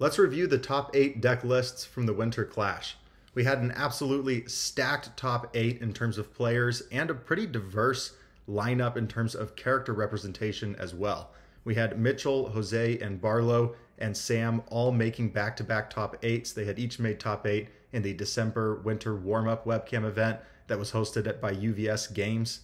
Let's review the top 8 deck lists from the Winter Clash. We had an absolutely stacked top 8 in terms of players and a pretty diverse lineup in terms of character representation as well. We had Mitchell, Jose, and Barlow and Sam all making back-to-back top 8s. They had each made top 8 in the December Winter Warm-Up webcam event that was hosted by UVS Games.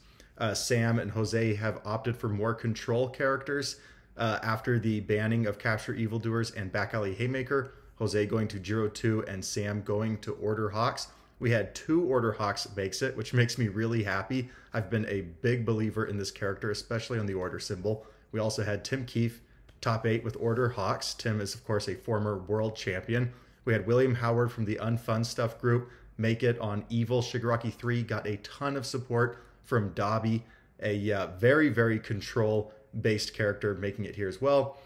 Sam and Jose have opted for more control characters after the banning of Capture Evildoers and Back Alley Haymaker. Jose going to Giro 2 and Sam going to Order Hawks. We had 2 Order Hawks makes it, which makes me really happy. I've been a big believer in this character, especially on the Order symbol. We also had Tim Keefe, top 8 with Order Hawks. Tim is, of course, a former world champion. We had William Howard from the Unfun Stuff group make it on Evil. Shigaraki 3 got a ton of support from Dobby, a very, very control-based character making it here as well.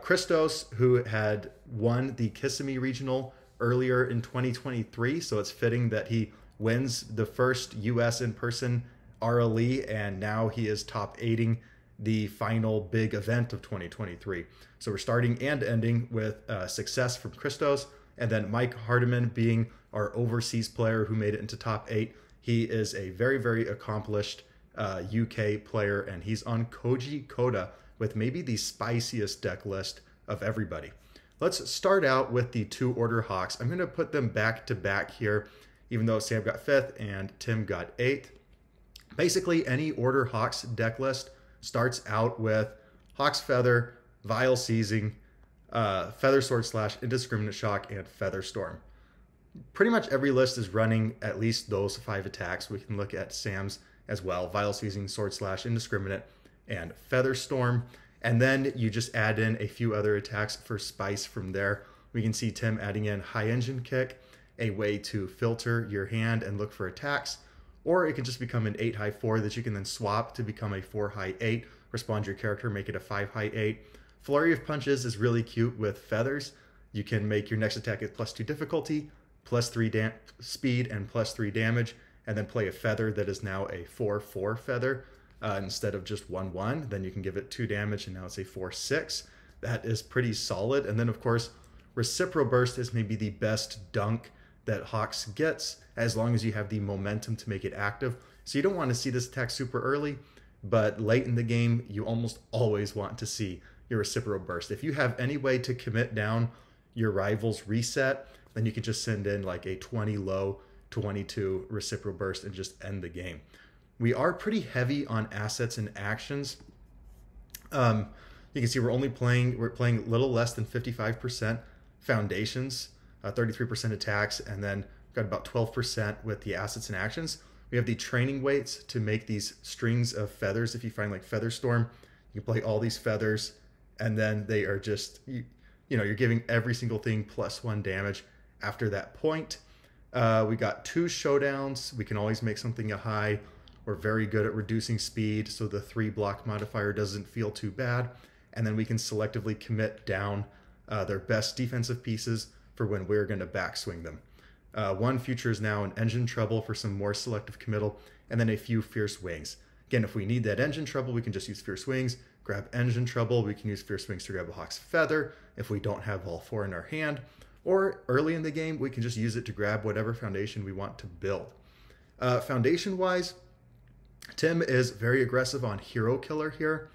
Christos, who had won the Kissimmee Regional earlier in 2023, so it's fitting that he wins the first U.S. in-person RLE, and now he is top 8ing the final big event of 2023. So we're starting and ending with success from Christos, and then Mike Hardiman being our overseas player who made it into top 8. He is a very, very accomplished UK player, and he's on Koji Koda with maybe the spiciest deck list of everybody. Let's start out with the 2 Order Hawks. I'm going to put them back to back here, even though Sam got 5th and Tim got 8th. Basically, any Order Hawks deck list starts out with Hawk's Feather, Vile Seizing, Feather Sword Slash, Indiscriminate Shock, and Feather Storm. Pretty much every list is running at least those 5 attacks. We can look at Sam's as well: Vile Seizing, Sword Slash, Indiscriminate, and Feather Storm. And then you just add in a few other attacks for spice from there. We can see Tim adding in High Engine Kick, a way to filter your hand and look for attacks. Or it can just become an 8 high 4 that you can then swap to become a 4 high 8, respond your character, make it a 5 high 8. Flurry of Punches is really cute with feathers. You can make your next attack at +2 difficulty, +3 speed, and +3 damage, and then play a feather that is now a 4/4 feather instead of just 1/1. Then you can give it 2 damage, and now it's a 4/6. That is pretty solid. And then, of course, Reciprocal Burst is maybe the best dunk that Hawks gets, as long as you have the momentum to make it active. So you don't want to see this attack super early, but late in the game, you almost always want to see your Reciprocal Burst. If you have any way to commit down your rival's reset, then you can just send in like a 20 low, 22 Reciprocal Burst and just end the game. We are pretty heavy on assets and actions. You can see we're playing a little less than 55% foundations, 33% attacks, and then got about 12% with the assets and actions. We have the training weights to make these strings of feathers. If you find like Feather Storm, you can play all these feathers, and then they are just, you're giving every single thing +1 damage after that point. We got 2 showdowns. We can always make something a high. We're very good at reducing speed, so the 3 block modifier doesn't feel too bad. And then we can selectively commit down their best defensive pieces for when we're going to backswing them. 1 future is now an Engine Trouble for some more selective committal, and then a few Fierce Wings. Again, if we need that Engine Trouble, we can just use Fierce Wings, grab Engine Trouble. We can use Fierce Wings to grab a Hawk's Feather if we don't have all 4 in our hand. Or early in the game, we can just use it to grab whatever foundation we want to build. Foundation-wise, Tim is very aggressive on Hero Killer here.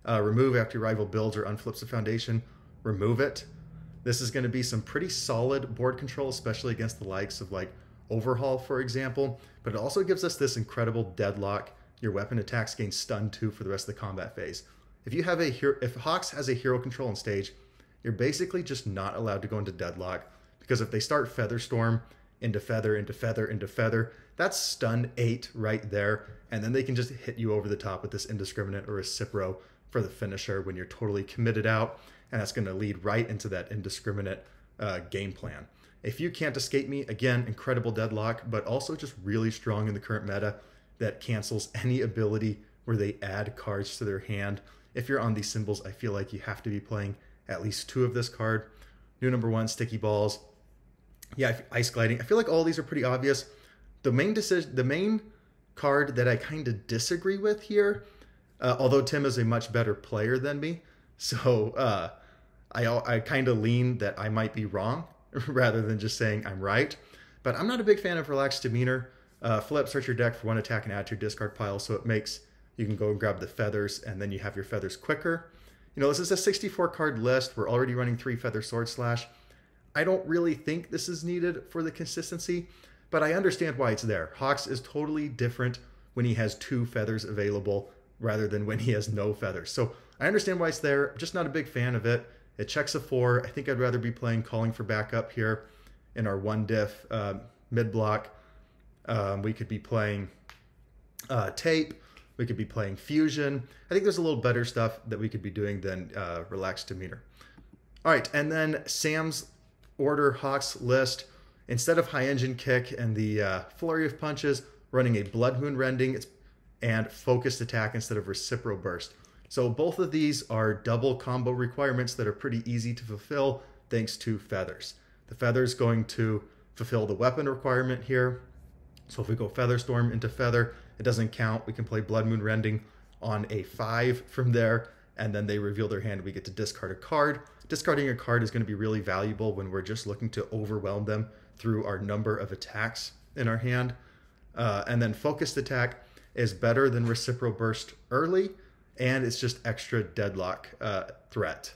Remove after your rival builds or unflips a foundation. Remove it. This is going to be some pretty solid board control, especially against the likes of like Overhaul, for example. But it also gives us this incredible deadlock. Your weapon attacks gain stun 2 for the rest of the combat phase. If Hawks has a hero control on stage, you're basically just not allowed to go into deadlock, because if they start Feather Storm into Feather, into Feather, into Feather, that's stun 8 right there, and then they can just hit you over the top with this Indiscriminate or Recipro for the finisher when you're totally committed out, and that's going to lead right into that Indiscriminate game plan. If you can't escape me, again, incredible deadlock, but also just really strong in the current meta that cancels any ability where they add cards to their hand. If you're on these symbols, I feel like you have to be playing at least 2 of this card. New number 1, Sticky Balls. Yeah, Ice Gliding. I feel like all these are pretty obvious. The main card that I kind of disagree with here, although Tim is a much better player than me, so I kind of lean that I might be wrong rather than just saying I'm right. But I'm not a big fan of relaxed demeanor. Flip, search your deck for one attack and add to your discard pile, so it makes you can go and grab the feathers, and then you have your feathers quicker. You know, this is a 64 card list. We're already running 3 Feather Sword Slash. I don't really think this is needed for the consistency, but I understand why it's there. Hawks is totally different when he has 2 feathers available rather than when he has no feathers. So I understand why it's there. I'm just not a big fan of it. It checks a 4. I think I'd rather be playing Calling for Backup here in our 1 diff mid block. We could be playing Tape. We could be playing Fusion. I think there's a little better stuff that we could be doing than Relaxed Demeanor. All right, and then Sam's Order Hawks list. Instead of High Engine Kick and the Flurry of Punches, running a Blood Moon Rending and Focused Attack instead of Reciprocal Burst. So both of these are double combo requirements that are pretty easy to fulfill thanks to Feathers. The Feather's going to fulfill the weapon requirement here. So if we go Feather Storm into Feather, it doesn't count. We can play Blood Moon Rending on a 5 from there, and then they reveal their hand. We get to discard a card. Discarding a card is going to be really valuable when we're just looking to overwhelm them through our number of attacks in our hand. And then Focused Attack is better than Reciprocal Burst early, and it's just extra deadlock threat.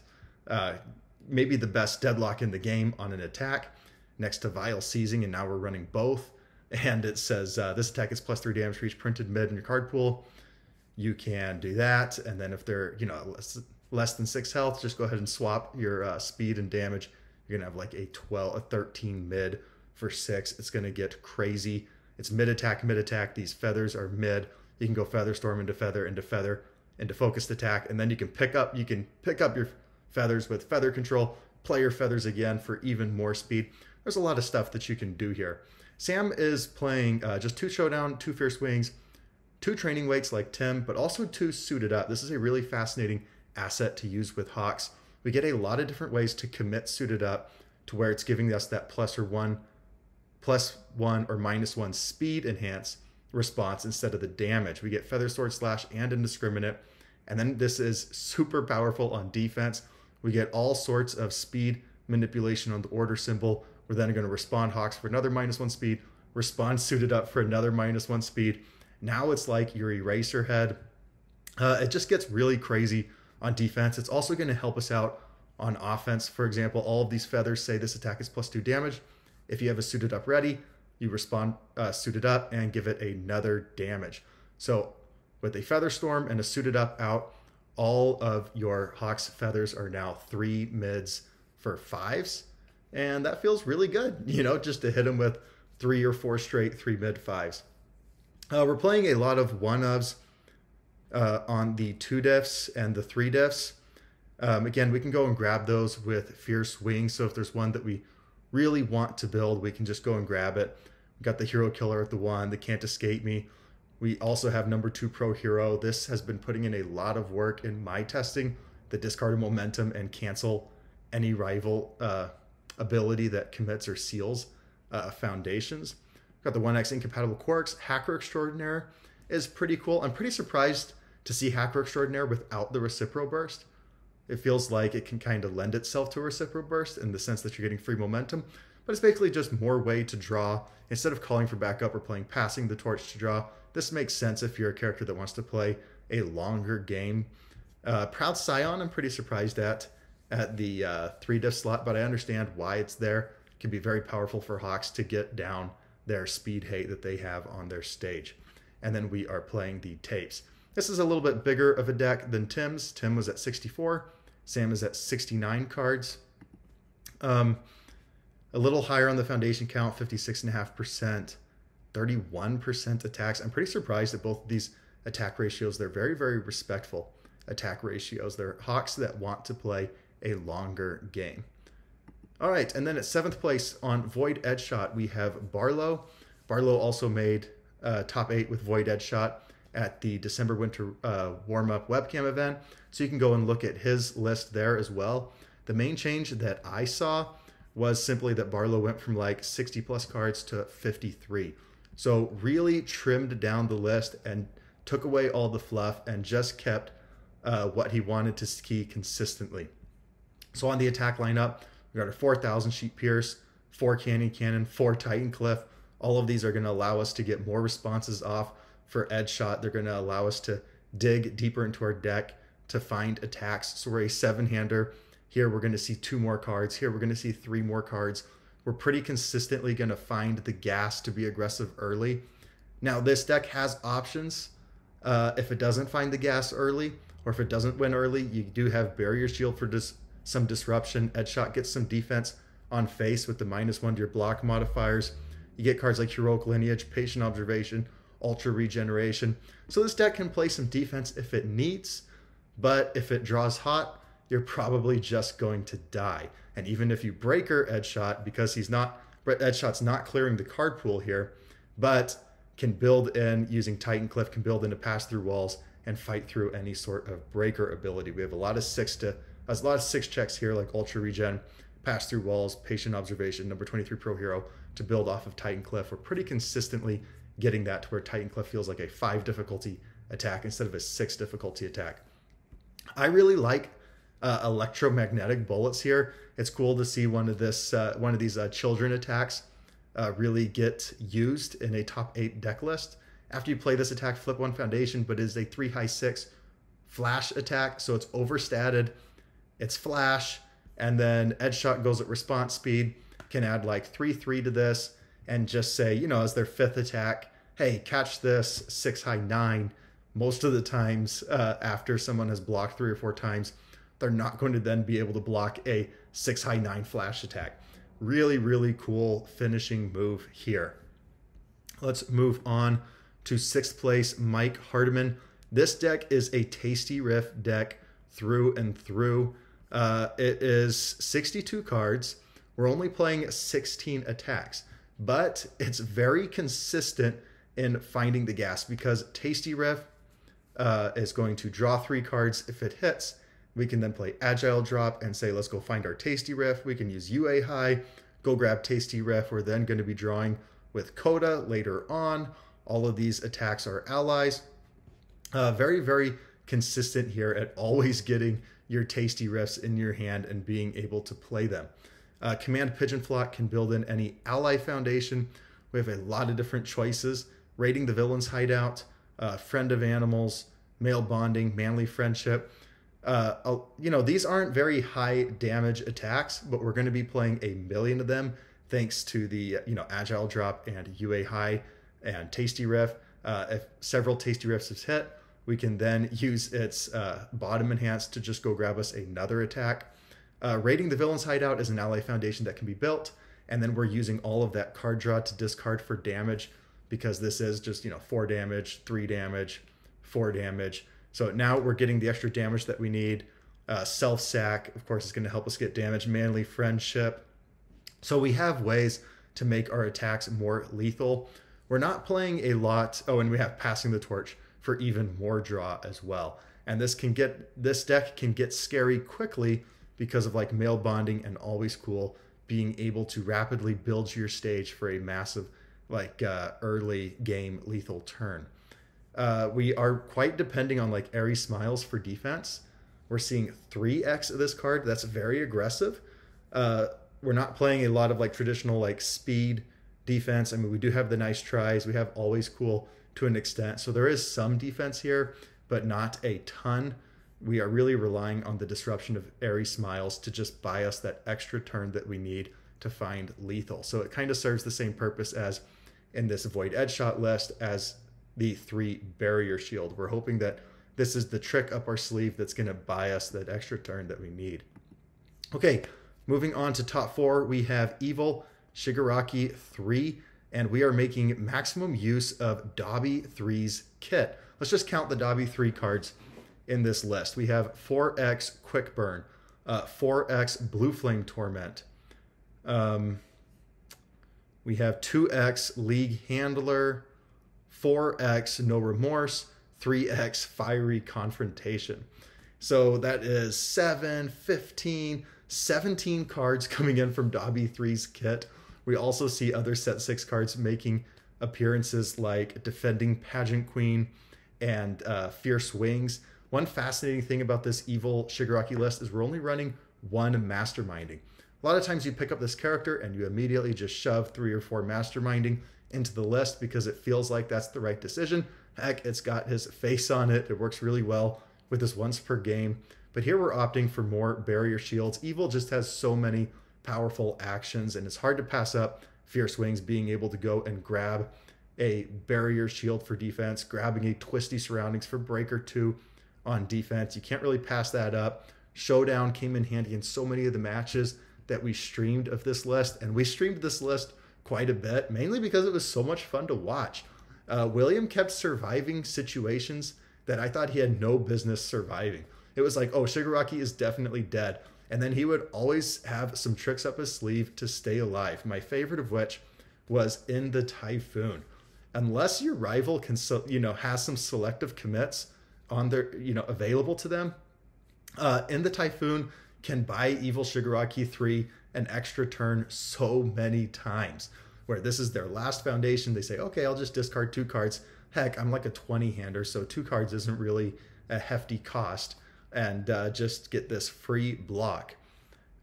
Maybe the best deadlock in the game on an attack next to Vile Seizing, and now we're running both. And it says this attack is +3 damage for each printed mid in your card pool. You can do that, and then if they're less than 6 health, just go ahead and swap your speed and damage. You're gonna have like a 13 mid for 6. It's gonna get crazy. It's mid attack. These feathers are mid. You can go Feather Storm into Feather, into Focused Attack, and then you can pick up your feathers with Feather Control. Play your feathers again for even more speed. There's a lot of stuff that you can do here. Sam is playing just 2 Showdown, 2 Fierce Wings, 2 Training Weights like Tim, but also 2 Suited Up. This is a really fascinating asset to use with Hawks. We get a lot of different ways to commit Suited Up to where it's giving us that +1 or -1 speed enhance response instead of the damage. We get Feather Sword Slash and Indiscriminate, and then this is super powerful on defense. We get all sorts of speed manipulation on the order symbol. We're then going to respond Hawks for another -1 speed, respond Suited Up for another -1 speed. Now it's like your Eraser Head. It just gets really crazy on defense. It's also going to help us out on offense. For example, all of these feathers say this attack is +2 damage. If you have a Suited Up ready, you respond Suited Up and give it another damage. So with a Feather Storm and a Suited Up out, all of your Hawks feathers are now 3 mids for 5s. And that feels really good, just to hit them with 3 or 4 straight 3 mid 5s. We're playing a lot of 1-ofs on the 2 diffs and the 3 diffs. Again, we can go and grab those with Fierce Wings. So if there's one that we really want to build, we can just go and grab it. We've got the Hero Killer at the 1, the Can't Escape Me. We also have number 2 Pro Hero. This has been putting in a lot of work in my testing, the discard momentum and cancel any rival ability that commits or seals foundations. Got the 1x Incompatible Quirks. Hacker Extraordinaire is pretty cool. I'm pretty surprised to see Hacker Extraordinaire without the Reciprocal Burst. It feels like it can kind of lend itself to a Reciprocal Burst in the sense that you're getting free momentum, but it's basically just more way to draw. Instead of calling for backup or playing Passing the Torch to draw, this makes sense if you're a character that wants to play a longer game. Proud Scion, I'm pretty surprised at the 3 diff slot, but I understand why it's there. It can be very powerful for Hawks to get down their speed hate that they have on their stage. And then we are playing the Tapes. This is a little bit bigger of a deck than Tim's. Tim was at 64. Sam is at 69 cards. A little higher on the foundation count, 56.5%, 31% attacks. I'm pretty surprised at both of these attack ratios. They're very, very respectful attack ratios. They're Hawks that want to play a longer game. All right, and then at 7th place on Void Edge Shot, we have Barlow. Barlow also made top 8 with Void Edge Shot at the December Winter warm-up webcam event. So you can go and look at his list there as well. The main change that I saw was simply that Barlow went from like 60 plus cards to 53. So really trimmed down the list and took away all the fluff and just kept what he wanted to ski consistently. So on the attack lineup, we got our 4,000 Sheep Pierce, 4 Canyon, 4 Titan Cliff. All of these are going to allow us to get more responses off for edge shot. They're going to allow us to dig deeper into our deck to find attacks. So we're a 7-hander. Here we're going to see 2 more cards. Here we're going to see 3 more cards. We're pretty consistently going to find the gas to be aggressive early. Now this deck has options. If it doesn't find the gas early, or if it doesn't win early, you do have Barrier Shield for some disruption. Edge shot gets some defense on face with the -1 to your block modifiers. You get cards like Heroic Lineage, Patient Observation, Ultra Regeneration. So this deck can play some defense if it needs, but if it draws hot, you're probably just going to die. And even if you breaker Edge Shot, because Edge Shot's not clearing the card pool here, but can build in, using Titan Cliff, can build in to pass through walls and fight through any sort of breaker ability. We have a lot of 6 checks here, like Ultra Regen, Pass Through Walls, Patient Observation, number 23 Pro Hero, to build off of Titan Cliff. We're pretty consistently getting that to where Titan Cliff feels like a 5 difficulty attack instead of a 6 difficulty attack. I really like electromagnetic bullets here. It's cool to see one of these children attacks really get used in a top 8 deck list. After you play this attack, flip 1 foundation, but it is a 3/6 flash attack, so it's overstatted. It's flash, and then Edge Shot goes at response speed, can add like 3/3 to this, and just say, you know, as their 5th attack, hey, catch this 6/9. Most of the times after someone has blocked 3 or 4 times, they're not going to then be able to block a 6/9 flash attack. Really, really cool finishing move here. Let's move on to 6th place, Mike Hardiman. This deck is a Tasty Riff deck through and through. It is 62 cards. We're only playing 16 attacks, but it's very consistent in finding the gas because Tasty Riff is going to draw 3 cards. If it hits, we can then play Agile Drop and say, let's go find our Tasty Riff. We can use UA High, go grab Tasty Riff. We're then going to be drawing with Coda later on. All of these attacks are allies. Very, very consistent here at always getting your Tasty Riffs in your hand and being able to play them. Command Pigeon Flock can build in any ally foundation. We have a lot of different choices. Raiding the Villain's Hideout, Friend of Animals, Male Bonding, Manly Friendship. You know, these aren't very high damage attacks, but we're going to be playing a million of them thanks to the, you know, Agile Drop and UA High and Tasty Riff. If several Tasty Riffs is hit, we can then use its bottom enhance to just go grab us another attack. Raiding the Villain's Hideout is an ally foundation that can be built, and then we're using all of that card draw to discard for damage because this is just, you know, 4 damage, 3 damage, 4 damage. So now we're getting the extra damage that we need. Self-sack, of course, is going to help us get damage. Manly Friendship. So we have ways to make our attacks more lethal. We're not playing a lot. Oh, and we have Passing the Torch for even more draw as well. And this deck can get scary quickly because of like Male Bonding and Always Cool being able to rapidly build your stage for a massive like early game lethal turn. We are quite depending on like Airy Smiles for defense. We're seeing 3x of this card. That's very aggressive. We're not playing a lot of like traditional like speed defense. I mean, we do have the nice tries. We have Always Cool to an extent. So there is some defense here, but not a ton. We are really relying on the disruption of Airy Smiles to just buy us that extra turn that we need to find lethal. So it kind of serves the same purpose as in this Void Edge Shot list as the 3 Barrier Shield. We're hoping that this is the trick up our sleeve that's going to buy us that extra turn that we need. Okay, moving on to top 4, we have Evil Shigaraki 3, and we are making maximum use of Dobby 3's kit. Let's just count the Dobby 3 cards in this list. We have 4x Quick Burn, 4x Blue Flame Torment. We have 2x League Handler, 4x No Remorse, 3x Fiery Confrontation. So that is 7, 15, 17 cards coming in from Dobby 3's kit. We also see other set 6 cards making appearances like Defending Pageant Queen and Fierce Wings. One fascinating thing about this Evil Shigaraki list is we're only running one masterminding. A lot of times you pick up this character and you immediately just shove 3 or 4 masterminding into the list because it feels like that's the right decision. Heck, it's got his face on it. It works really well with this once per game. But here we're opting for more barrier shields. Evil just has so many powerful actions and it's hard to pass up Fierce Wings being able to go and grab a barrier shield for defense, grabbing a Twisty Surroundings for Breaker 2 on defense. You can't really pass that up. Showdown came in handy in so many of the matches that we streamed of this list, and we streamed this list quite a bit, mainly because it was so much fun to watch. William kept surviving situations that I thought he had no business surviving. It was like, oh, Shigaraki is definitely dead. And then he would always have some tricks up his sleeve to stay alive. My favorite of which was in the Typhoon. Unless your rival can, has some selective commits on their, available to them, in the Typhoon can buy Evil Shigaraki 3 an extra turn so many times. Where this is their last foundation, they say, okay, I'll just discard 2 cards. Heck, I'm like a 20-hander, so 2 cards isn't really a hefty cost. And just get this free block.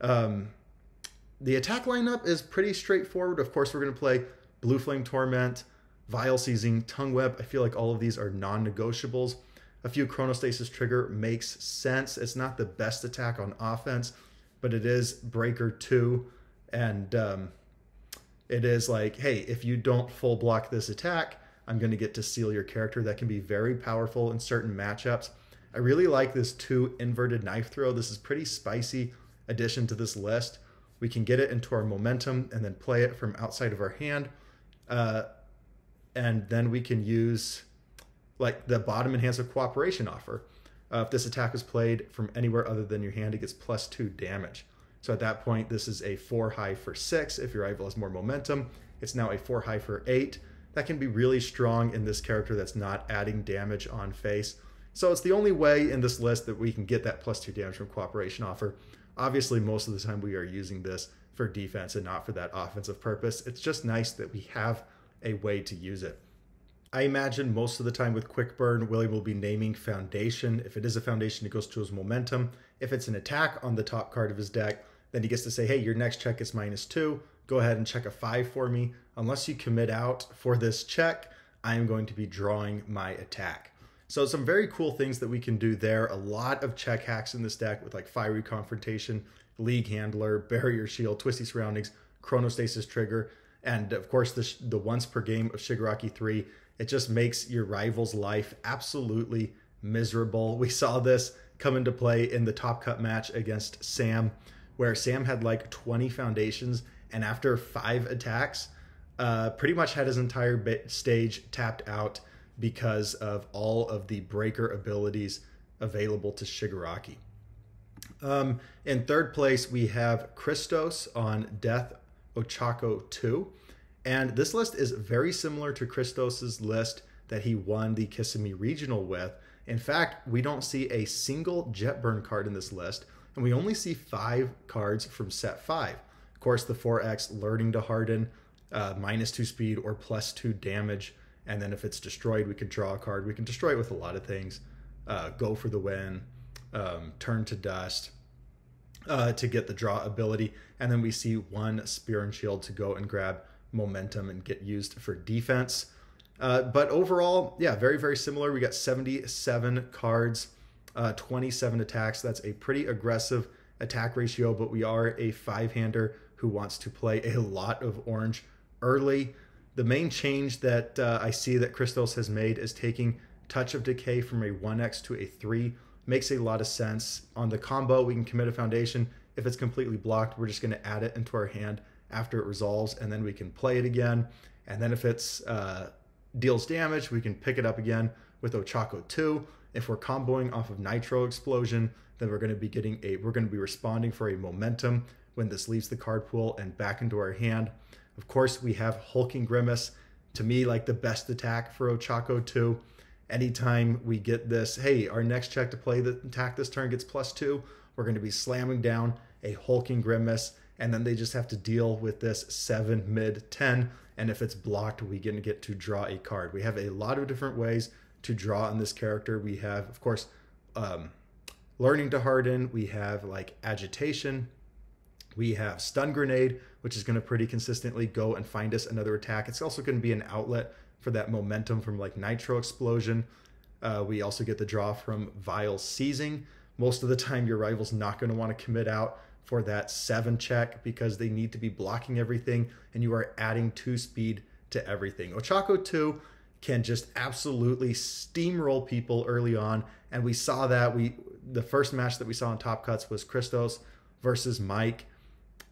The attack lineup is pretty straightforward. Of course, we're going to play Blue Flame Torment, Vile Seizing, Tongue Web. I feel like all of these are non-negotiables. A few Chronostasis Trigger makes sense. It's not the best attack on offense, but it is Breaker 2. And it is like, hey, if you don't full block this attack, I'm going to get to seal your character. That can be very powerful in certain matchups. I really like this 2 Inverted Knife Throw. This is pretty spicy addition to this list. We can get it into our momentum and then play it from outside of our hand. And then we can use like the bottom enhanced cooperation offer. If this attack is played from anywhere other than your hand, it gets +2 damage. So at that point, this is a 4 high for 6. If your rival has more momentum, it's now a 4 high for 8. That can be really strong in this character that's not adding damage on face. So it's the only way in this list that we can get that +2 damage from cooperation offer. Obviously, most of the time we are using this for defense and not for that offensive purpose. It's just nice that we have a way to use it. I imagine most of the time with Quick Burn, William will be naming Foundation. If it is a Foundation, it goes to his momentum. If it's an attack on the top card of his deck, then he gets to say, hey, your next check is -2. Go ahead and check a 5 for me. Unless you commit out for this check, I am going to be drawing my attack. So some very cool things that we can do there. A lot of check hacks in this deck with like Fiery Confrontation, League Handler, Barrier Shield, Twisty Surroundings, Chronostasis Trigger, and of course the once per game of Shigaraki 3. It just makes your rival's life absolutely miserable. We saw this come into play in the Top Cut match against Sam, where Sam had like 20 foundations, and after 5 attacks, pretty much had his entire stage tapped out because of all of the breaker abilities available to Shigaraki. In third place, we have Christos on Death Ochako 2. And this list is very similar to Christos's list that he won the Kissimmee Regional with. In fact, we don't see a single Jetburn card in this list, and we only see 5 cards from set 5. Of course, the 4X Learning to Harden, -2 speed or +2 damage. And then if it's destroyed, we can draw a card. We can destroy it with a lot of things. Go for the win, turn to dust to get the draw ability. And then we see 1 Spear and Shield to go and grab momentum and get used for defense. But overall, yeah, very, very similar. We got 77 cards, 27 attacks. That's a pretty aggressive attack ratio, but we are a 5-hander who wants to play a lot of orange early. The main change that I see that Christos has made is taking Touch of Decay from a 1x to a 3. Makes a lot of sense. On the combo, we can commit a foundation. If it's completely blocked, we're just going to add it into our hand after it resolves, and then we can play it again. And then if it's deals damage, we can pick it up again with Ochako 2. If we're comboing off of Nitro Explosion, then we're going to be responding for a momentum when this leaves the card pool and back into our hand. Of course, we have Hulking Grimace, to me, like the best attack for Ochako 2. Anytime we get this, hey, our next check to play the attack this turn gets +2, we're going to be slamming down a Hulking Grimace, and then they just have to deal with this 7 mid 10, and if it's blocked, we get to draw a card. We have a lot of different ways to draw on this character. We have, of course, Learning to harden, we have like agitation. We have stun grenade, which is going to pretty consistently go and find us another attack. It's also going to be an outlet for that momentum from like nitro explosion. We also get the draw from vile seizing. Most of the time your rival's not going to want to commit out for that 7 check because they need to be blocking everything, and you are adding 2 speed to everything. Ochako 2 can just absolutely steamroll people early on, and we saw that. The first match that we saw in Top Cuts was Christos versus Mike,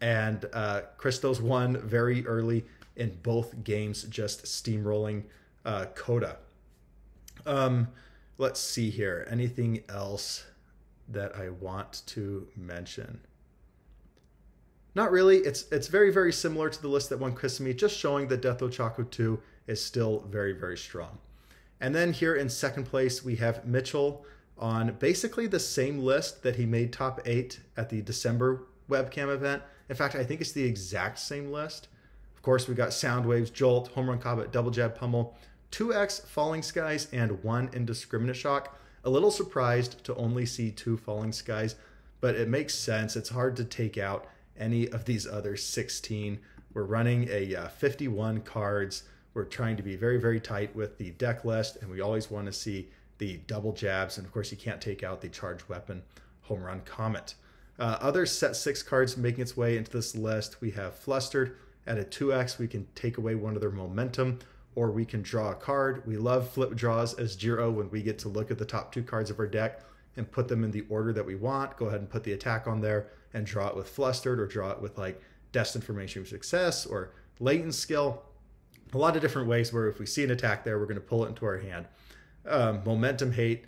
and Christos won very early in both games, just steamrolling Coda. Let's see here. Anything else that I want to mention? Not really. It's very, very similar to the list that won Kissimmee, just showing that Death Ochako 2 is still very, very strong. And then here in second place, we have Mitchell on basically the same list that he made top 8 at the December webcam event. In fact, I think it's the exact same list. Of course, we got Sound Waves, Jolt, Home Run Comet, Double Jab Pummel, 2x Falling Skies, and 1 Indiscriminate Shock. A little surprised to only see 2 Falling Skies, but it makes sense. It's hard to take out any of these other 16. We're running a 51 cards. We're trying to be very, very tight with the deck list, and we always want to see the double jabs. And of course, you can't take out the charged weapon Home Run Comet. Other set 6 cards making its way into this list. We have Flustered. At a 2x, we can take away one of their momentum, or we can draw a card. We love flip draws as Jiro when we get to look at the top 2 cards of our deck and put them in the order that we want. Go ahead and put the attack on there and draw it with Flustered, or draw it with like Destined for Mainstream Success or Latent Skill. A lot of different ways where if we see an attack there, we're going to pull it into our hand. Momentum Hate.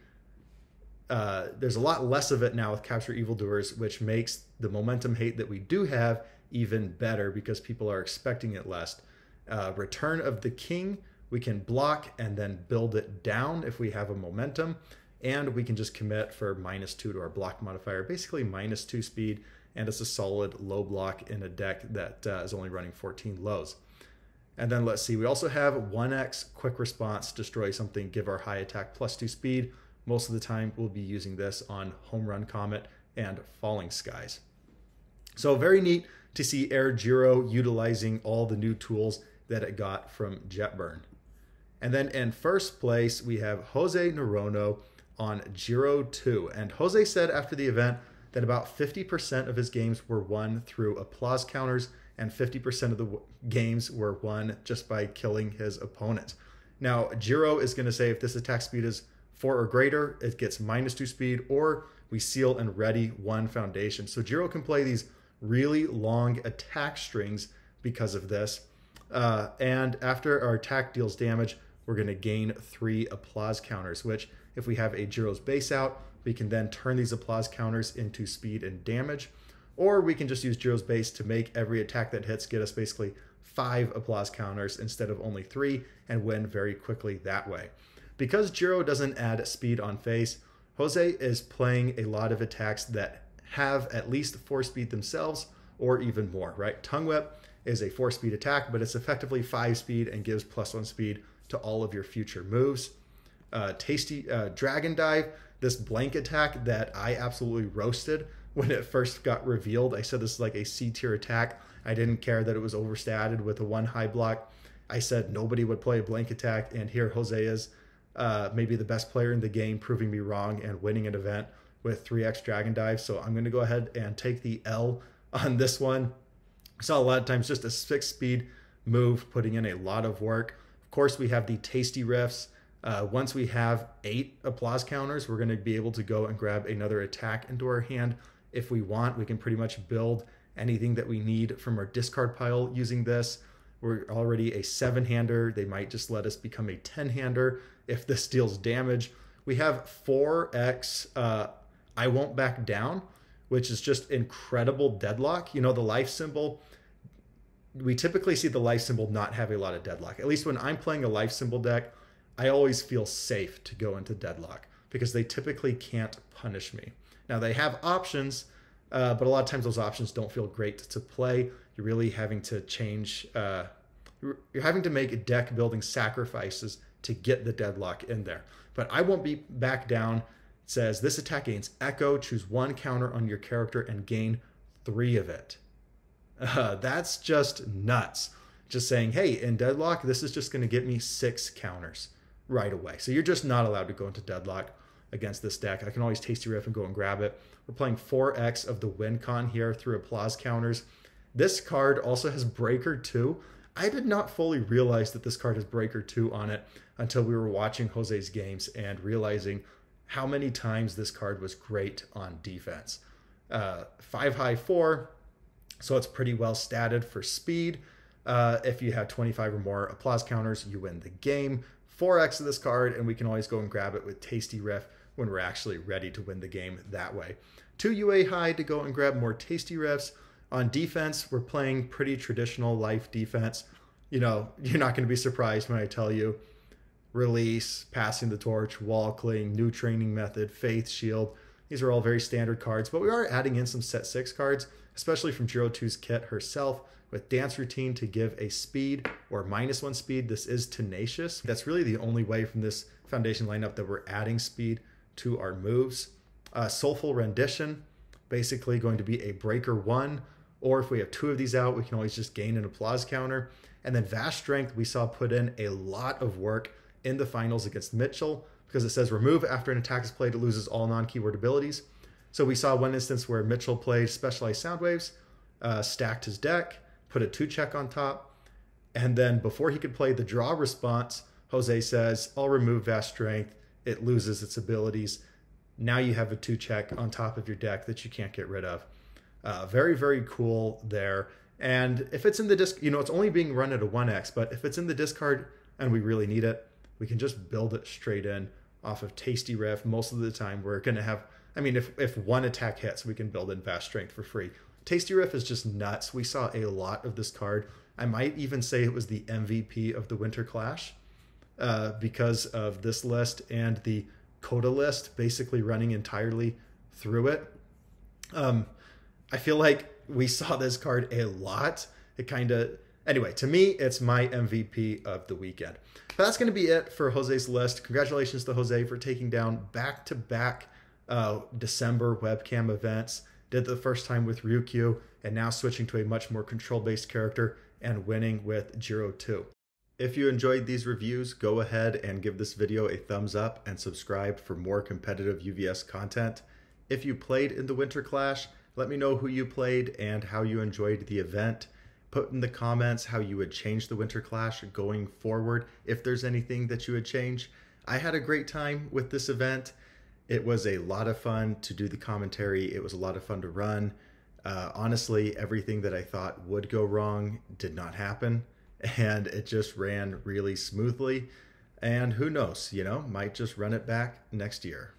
There's a lot less of it now with Capture Evildoers, which makes the momentum hate that we do have even better because people are expecting it less. Return of the King. We can block and then build it down if we have a momentum. And we can just commit for -2 to our block modifier, basically -2 speed, and it's a solid low block in a deck that is only running 14 lows. And then let's see, we also have 1x quick response, destroy something, give our high attack +2 speed. Most of the time we'll be using this on Home Run Comet and Falling Skies. So very neat to see Air Jiro utilizing all the new tools that it got from Jetburn. And then in first place, we have Jose Norono on Jiro 2. And Jose said after the event that about 50% of his games were won through applause counters, and 50% of the games were won just by killing his opponent. Now, Jiro is going to say if this attack speed is 4 or greater, it gets -2 speed, or we seal and ready 1 foundation. So Jiro can play these really long attack strings because of this. And after our attack deals damage, we're going to gain 3 applause counters, which if we have a Jiro's base out, we can then turn these applause counters into speed and damage. Or we can just use Jiro's base to make every attack that hits get us basically 5 applause counters instead of only 3, and win very quickly that way. Because Jiro doesn't add speed on face, Jose is playing a lot of attacks that have at least 4 speed themselves, or even more, right? Tongue Whip is a 4 speed attack, but it's effectively 5 speed and gives +1 speed to all of your future moves. Tasty Dragon Dive, this blank attack that I absolutely roasted when it first got revealed. I said this is like a C tier attack. I didn't care that it was overstatted with a 1 high block. I said nobody would play a blank attack, and here Jose is, maybe the best player in the game, proving me wrong and winning an event with 3x Dragon Dive. So I'm going to go ahead and take the L on this one. I saw a lot of times just a 6 speed move, putting in a lot of work. Of course, we have the Tasty Riffs. Once we have 8 applause counters, we're going to be able to go and grab another attack into our hand. If we want, we can pretty much build anything that we need from our discard pile using this. We're already a 7-hander. They might just let us become a 10-hander if this deals damage. We have 4x I Won't Back Down, which is just incredible deadlock. You know, the life symbol, we typically see the life symbol not have a lot of deadlock. At least when I'm playing a life symbol deck, I always feel safe to go into deadlock because they typically can't punish me. Now they have options, but a lot of times those options don't feel great to play. You're really having to change, you're having to make deck building sacrifices to get the deadlock in there. But I Won't Be Back Down It says, this attack gains Echo, choose 1 counter on your character and gain 3 of it. That's just nuts. Just saying, hey, in Deadlock, this is just going to get me 6 counters right away. So you're just not allowed to go into Deadlock against this deck. I can always Tasty Riff and go and grab it. We're playing 4x of the win con here through applause counters. This card also has Breaker 2. I did not fully realize that this card has Breaker 2 on it until we were watching Jose's games and realizing how many times this card was great on defense. 5 high 4, so it's pretty well statted for speed. If you have 25 or more applause counters, you win the game. 4x of this card, and we can always go and grab it with Tasty Riff when we're actually ready to win the game that way. 2 UA high to go and grab more Tasty Riffs. On defense, we're playing pretty traditional life defense. You know, you're not going to be surprised when I tell you Release, Passing the Torch, Wall Cling, New Training Method, Faith Shield. These are all very standard cards, but we are adding in some set 6 cards, especially from Jiro 2's kit herself, with Dance Routine to give a speed or -1 speed. This is Tenacious. That's really the only way from this foundation lineup that we're adding speed to our moves. Soulful Rendition, basically going to be a Breaker 1, or if we have 2 of these out, we can always just gain an applause counter. And then Vast Strength, we saw put in a lot of work in the finals against Mitchell, because it says remove after an attack is played, it loses all non-keyword abilities. So we saw one instance where Mitchell played Specialized Sound Waves, stacked his deck, put a 2-check on top, and then before he could play the draw response, Jose says, I'll remove Vast Strength, it loses its abilities. Now you have a 2-check on top of your deck that you can't get rid of. Very, very cool there. And if it's in the disc, you know, it's only being run at a 1x, but if it's in the discard and we really need it, we can just build it straight in off of Tasty Riff. Most of the time we're going to have, I mean, if 1 attack hits, we can build in Vast Strength for free. Tasty Riff is just nuts. We saw a lot of this card. I might even say it was the MVP of the Winter Clash because of this list and the Coda list basically running entirely through it. I feel like we saw this card a lot. It kind of, anyway, to me, it's my MVP of the weekend. But that's going to be it for Jose's list. Congratulations to Jose for taking down back-to-back December webcam events. Did the first time with Ryukyu, and now switching to a much more control-based character and winning with Jiro 2. If you enjoyed these reviews, go ahead and give this video a thumbs up and subscribe for more competitive UVS content. If you played in the Winter Clash, let me know who you played and how you enjoyed the event. Put in the comments how you would change the Winter Clash going forward, if there's anything that you would change. I had a great time with this event. It was a lot of fun to do the commentary. It was a lot of fun to run. Honestly, everything that I thought would go wrong did not happen, and it just ran really smoothly. And who knows, you know, might just run it back next year.